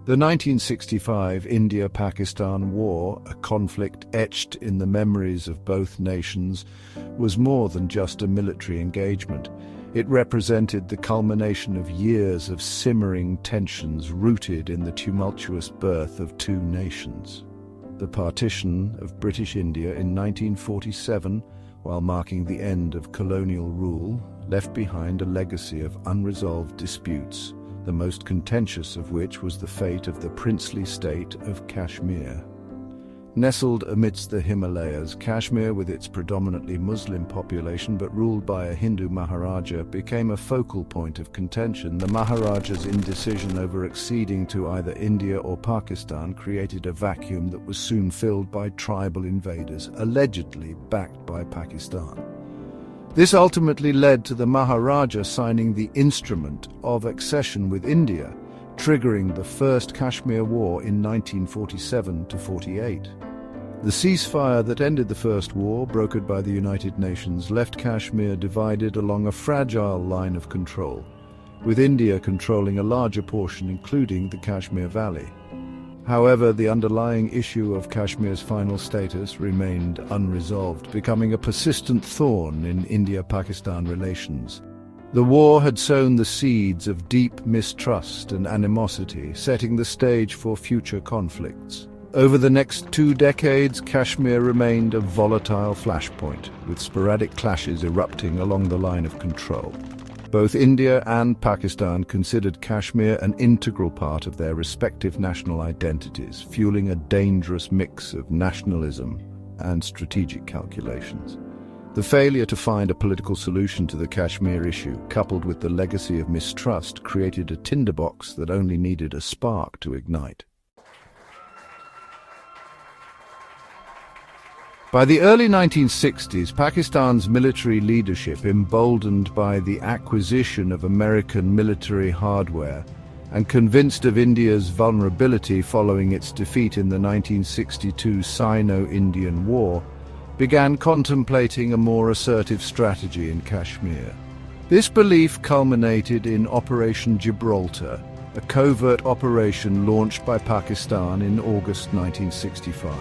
The 1965 India-Pakistan War, a conflict etched in the memories of both nations, was more than just a military engagement. It represented the culmination of years of simmering tensions rooted in the tumultuous birth of two nations. The partition of British India in 1947, while marking the end of colonial rule, left behind a legacy of unresolved disputes, the most contentious of which was the fate of the princely state of Kashmir. Nestled amidst the Himalayas, Kashmir, with its predominantly Muslim population but ruled by a Hindu Maharaja, became a focal point of contention. The Maharaja's indecision over acceding to either India or Pakistan created a vacuum that was soon filled by tribal invaders, allegedly backed by Pakistan. This ultimately led to the Maharaja signing the Instrument of Accession with India, triggering the First Kashmir War in 1947-48. The ceasefire that ended the First War, brokered by the United Nations, left Kashmir divided along a fragile line of control, with India controlling a larger portion, including the Kashmir Valley. However, the underlying issue of Kashmir's final status remained unresolved, becoming a persistent thorn in India-Pakistan relations. The war had sown the seeds of deep mistrust and animosity, setting the stage for future conflicts. Over the next 2 decades, Kashmir remained a volatile flashpoint, with sporadic clashes erupting along the line of control. Both India and Pakistan considered Kashmir an integral part of their respective national identities, fueling a dangerous mix of nationalism and strategic calculations. The failure to find a political solution to the Kashmir issue, coupled with the legacy of mistrust, created a tinderbox that only needed a spark to ignite. By the early 1960s, Pakistan's military leadership, emboldened by the acquisition of American military hardware and convinced of India's vulnerability following its defeat in the 1962 Sino-Indian War, began contemplating a more assertive strategy in Kashmir. This belief culminated in Operation Gibraltar, a covert operation launched by Pakistan in August 1965.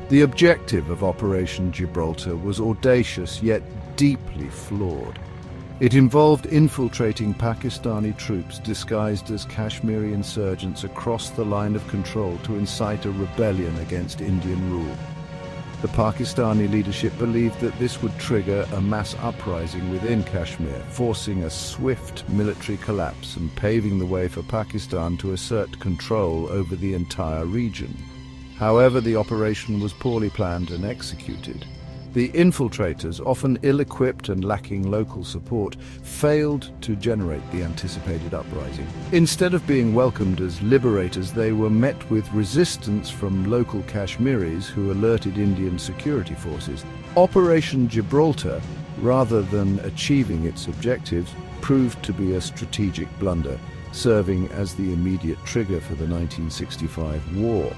The objective of Operation Gibraltar was audacious yet deeply flawed. It involved infiltrating Pakistani troops disguised as Kashmiri insurgents across the line of control to incite a rebellion against Indian rule. The Pakistani leadership believed that this would trigger a mass uprising within Kashmir, forcing a swift military collapse and paving the way for Pakistan to assert control over the entire region. However, the operation was poorly planned and executed. The infiltrators, often ill-equipped and lacking local support, failed to generate the anticipated uprising. Instead of being welcomed as liberators, they were met with resistance from local Kashmiris who alerted Indian security forces. Operation Gibraltar, rather than achieving its objectives, proved to be a strategic blunder, serving as the immediate trigger for the 1965 war.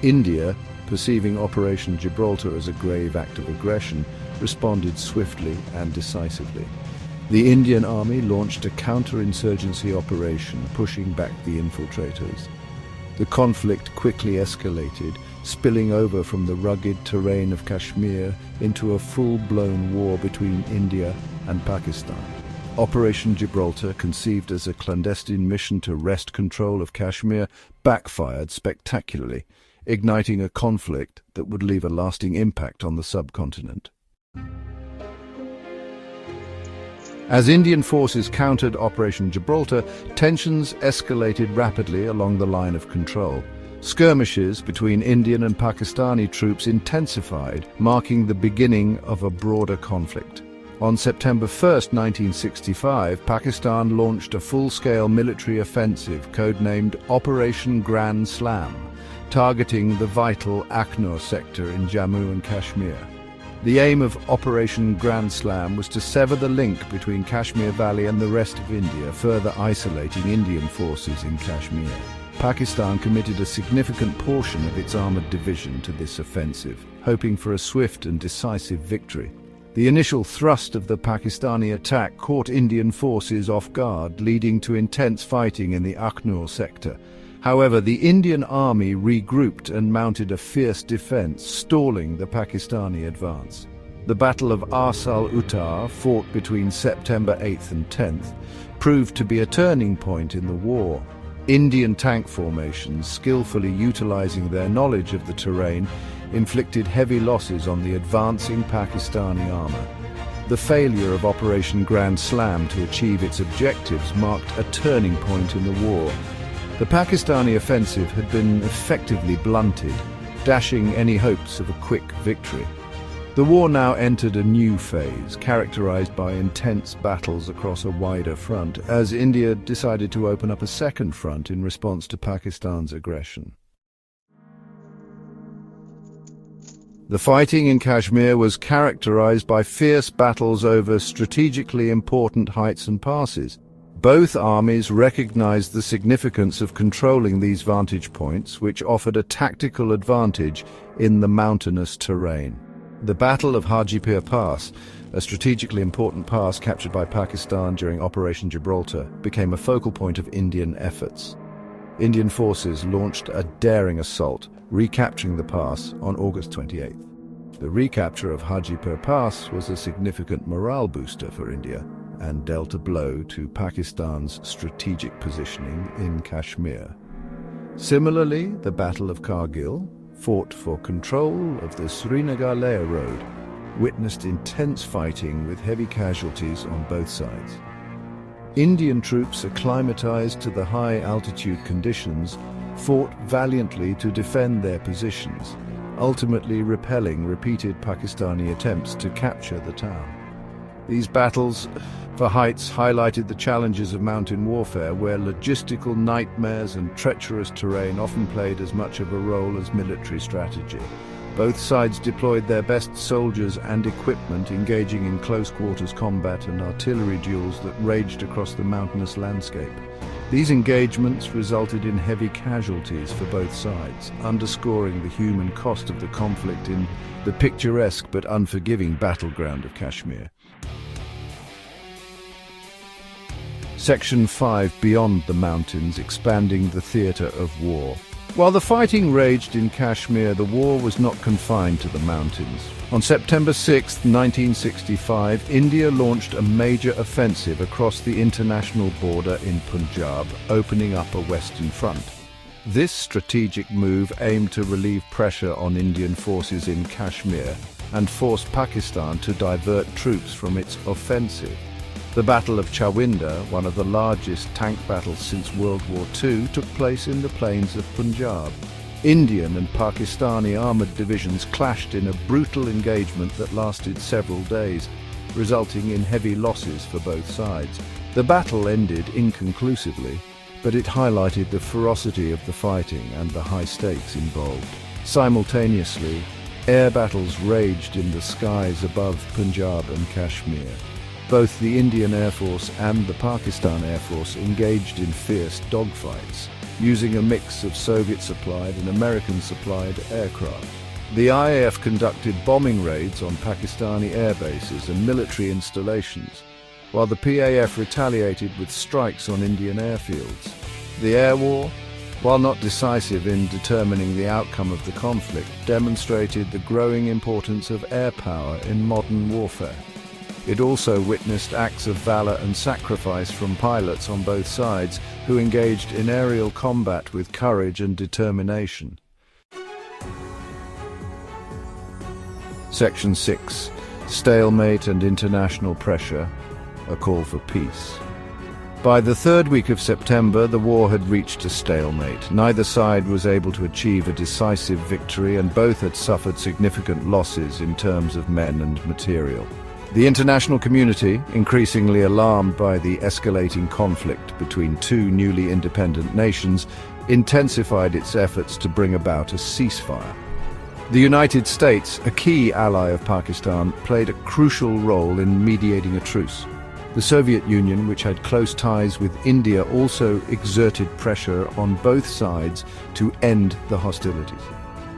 India, perceiving Operation Gibraltar as a grave act of aggression, responded swiftly and decisively. The Indian Army launched a counter-insurgency operation, pushing back the infiltrators. The conflict quickly escalated, spilling over from the rugged terrain of Kashmir into a full-blown war between India and Pakistan. Operation Gibraltar, conceived as a clandestine mission to wrest control of Kashmir, backfired spectacularly, igniting a conflict that would leave a lasting impact on the subcontinent. As Indian forces countered Operation Gibraltar, tensions escalated rapidly along the line of control. Skirmishes between Indian and Pakistani troops intensified, marking the beginning of a broader conflict. On September 1, 1965, Pakistan launched a full-scale military offensive codenamed Operation Grand Slam, targeting the vital Akhnur sector in Jammu and Kashmir. The aim of Operation Grand Slam was to sever the link between Kashmir Valley and the rest of India, further isolating Indian forces in Kashmir. Pakistan committed a significant portion of its armoured division to this offensive, hoping for a swift and decisive victory. The initial thrust of the Pakistani attack caught Indian forces off guard, leading to intense fighting in the Akhnur sector. However, the Indian army regrouped and mounted a fierce defense, stalling the Pakistani advance. The Battle of Asal Uttar, fought between September 8th and 10th, proved to be a turning point in the war. Indian tank formations, skillfully utilizing their knowledge of the terrain, inflicted heavy losses on the advancing Pakistani armor. The failure of Operation Grand Slam to achieve its objectives marked a turning point in the war. The Pakistani offensive had been effectively blunted, dashing any hopes of a quick victory. The war now entered a new phase, characterized by intense battles across a wider front, as India decided to open up a second front in response to Pakistan's aggression. The fighting in Kashmir was characterized by fierce battles over strategically important heights and passes. Both armies recognized the significance of controlling these vantage points, which offered a tactical advantage in the mountainous terrain. The Battle of Hajipur Pass, a strategically important pass captured by Pakistan during Operation Gibraltar, became a focal point of Indian efforts. Indian forces launched a daring assault, recapturing the pass on August 28th. The recapture of Hajipur Pass was a significant morale booster for India and dealt a blow to Pakistan's strategic positioning in Kashmir. Similarly, the Battle of Kargil, fought for control of the Srinagar-Leh road, witnessed intense fighting with heavy casualties on both sides. Indian troops, acclimatized to the high-altitude conditions, fought valiantly to defend their positions, ultimately repelling repeated Pakistani attempts to capture the town. These battles for heights highlighted the challenges of mountain warfare, where logistical nightmares and treacherous terrain often played as much of a role as military strategy. Both sides deployed their best soldiers and equipment, engaging in close-quarters combat and artillery duels that raged across the mountainous landscape. These engagements resulted in heavy casualties for both sides, underscoring the human cost of the conflict in the picturesque but unforgiving battleground of Kashmir. Section 5: Beyond the Mountains, expanding the theatre of war. While the fighting raged in Kashmir, the war was not confined to the mountains. On September 6, 1965, India launched a major offensive across the international border in Punjab, opening up a western front. This strategic move aimed to relieve pressure on Indian forces in Kashmir and force Pakistan to divert troops from its offensive. The Battle of Chawinda, one of the largest tank battles since World War II, took place in the plains of Punjab. Indian and Pakistani armoured divisions clashed in a brutal engagement that lasted several days, resulting in heavy losses for both sides. The battle ended inconclusively, but it highlighted the ferocity of the fighting and the high stakes involved. Simultaneously, air battles raged in the skies above Punjab and Kashmir. Both the Indian Air Force and the Pakistan Air Force engaged in fierce dogfights, using a mix of Soviet-supplied and American-supplied aircraft. The IAF conducted bombing raids on Pakistani air bases and military installations, while the PAF retaliated with strikes on Indian airfields. The air war, while not decisive in determining the outcome of the conflict, demonstrated the growing importance of air power in modern warfare. It also witnessed acts of valor and sacrifice from pilots on both sides, who engaged in aerial combat with courage and determination. Section 6: Stalemate and International Pressure, a Call for Peace. By the third week of September, the war had reached a stalemate. Neither side was able to achieve a decisive victory, and both had suffered significant losses in terms of men and material. The international community, increasingly alarmed by the escalating conflict between two newly independent nations, intensified its efforts to bring about a ceasefire. The United States, a key ally of Pakistan, played a crucial role in mediating a truce. The Soviet Union, which had close ties with India, also exerted pressure on both sides to end the hostilities.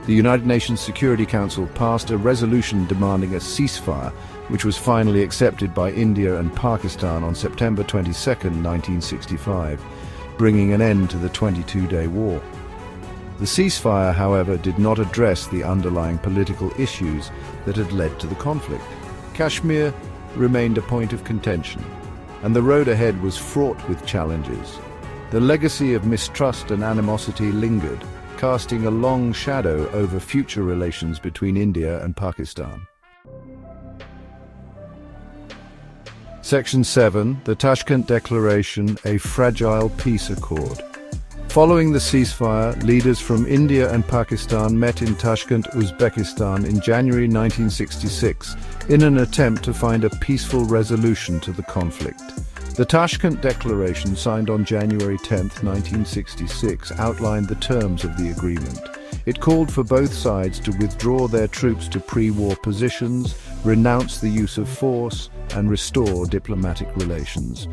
The United Nations Security Council passed a resolution demanding a ceasefire, which was finally accepted by India and Pakistan on September 22, 1965. bringing an end to the 22-day war. The ceasefire, however, did not address the underlying political issues that had led to the conflict. Kashmir remained a point of contention, and the road ahead was fraught with challenges. The legacy of mistrust and animosity lingered, casting a long shadow over future relations between India and Pakistan. Section 7. The Tashkent Declaration, a fragile peace accord. Following the ceasefire, leaders from India and Pakistan met in Tashkent, Uzbekistan in January 1966 in an attempt to find a peaceful resolution to the conflict. The Tashkent Declaration, signed on January 10, 1966, outlined the terms of the agreement. It called for both sides to withdraw their troops to pre-war positions, renounce the use of force, and restore diplomatic relations.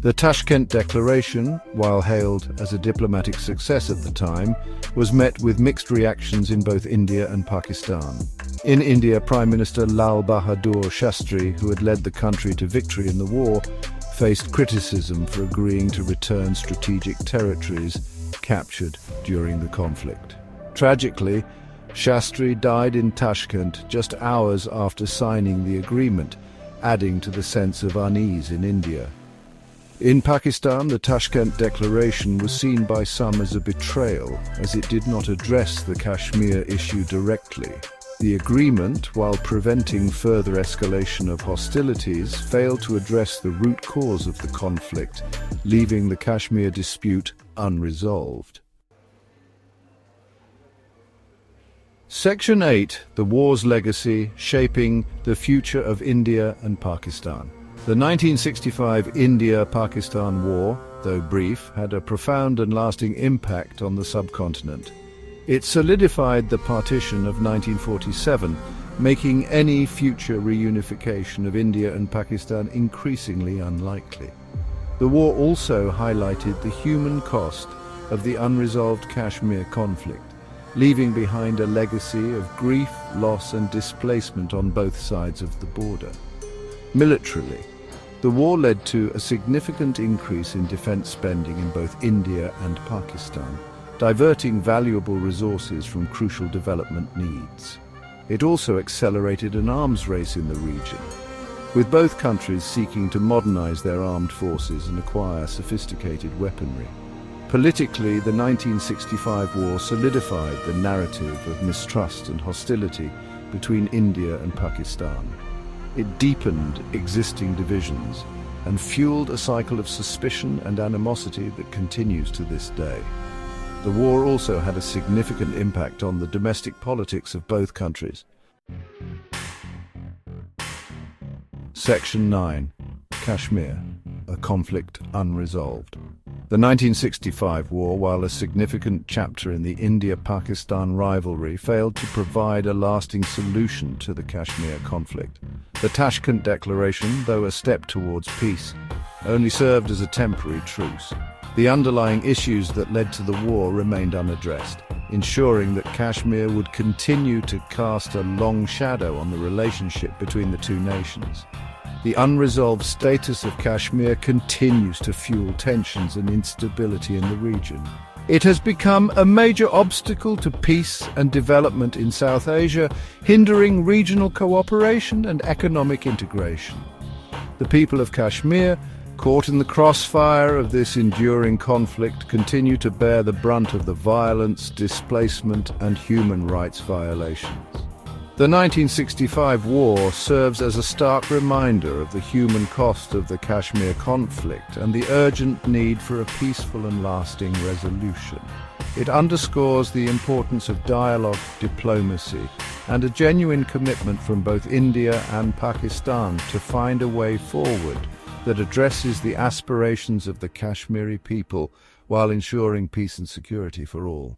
The Tashkent Declaration, while hailed as a diplomatic success at the time, was met with mixed reactions in both India and Pakistan. In India, Prime Minister Lal Bahadur Shastri, who had led the country to victory in the war, faced criticism for agreeing to return strategic territories captured during the conflict. Tragically, Shastri died in Tashkent just hours after signing the agreement, adding to the sense of unease in India. In Pakistan, the Tashkent Declaration was seen by some as a betrayal, as it did not address the Kashmir issue directly. The agreement, while preventing further escalation of hostilities, failed to address the root cause of the conflict, leaving the Kashmir dispute unresolved. Section 8. The war's legacy, shaping the future of India and Pakistan. The 1965 India-Pakistan War, though brief, had a profound and lasting impact on the subcontinent. It solidified the partition of 1947, making any future reunification of India and Pakistan increasingly unlikely. The war also highlighted the human cost of the unresolved Kashmir conflict, leaving behind a legacy of grief, loss, and displacement on both sides of the border. Militarily, the war led to a significant increase in defense spending in both India and Pakistan, diverting valuable resources from crucial development needs. It also accelerated an arms race in the region, with both countries seeking to modernize their armed forces and acquire sophisticated weaponry. Politically, the 1965 war solidified the narrative of mistrust and hostility between India and Pakistan. It deepened existing divisions and fueled a cycle of suspicion and animosity that continues to this day. The war also had a significant impact on the domestic politics of both countries. Section 9. Kashmir, a conflict unresolved. The 1965 war, while a significant chapter in the India-Pakistan rivalry, failed to provide a lasting solution to the Kashmir conflict. The Tashkent Declaration, though a step towards peace, only served as a temporary truce. The underlying issues that led to the war remained unaddressed, ensuring that Kashmir would continue to cast a long shadow on the relationship between the two nations. The unresolved status of Kashmir continues to fuel tensions and instability in the region. It has become a major obstacle to peace and development in South Asia, hindering regional cooperation and economic integration. The people of Kashmir, caught in the crossfire of this enduring conflict, continue to bear the brunt of the violence, displacement, and human rights violations. The 1965 war serves as a stark reminder of the human cost of the Kashmir conflict and the urgent need for a peaceful and lasting resolution. It underscores the importance of dialogue, diplomacy, and a genuine commitment from both India and Pakistan to find a way forward that addresses the aspirations of the Kashmiri people while ensuring peace and security for all.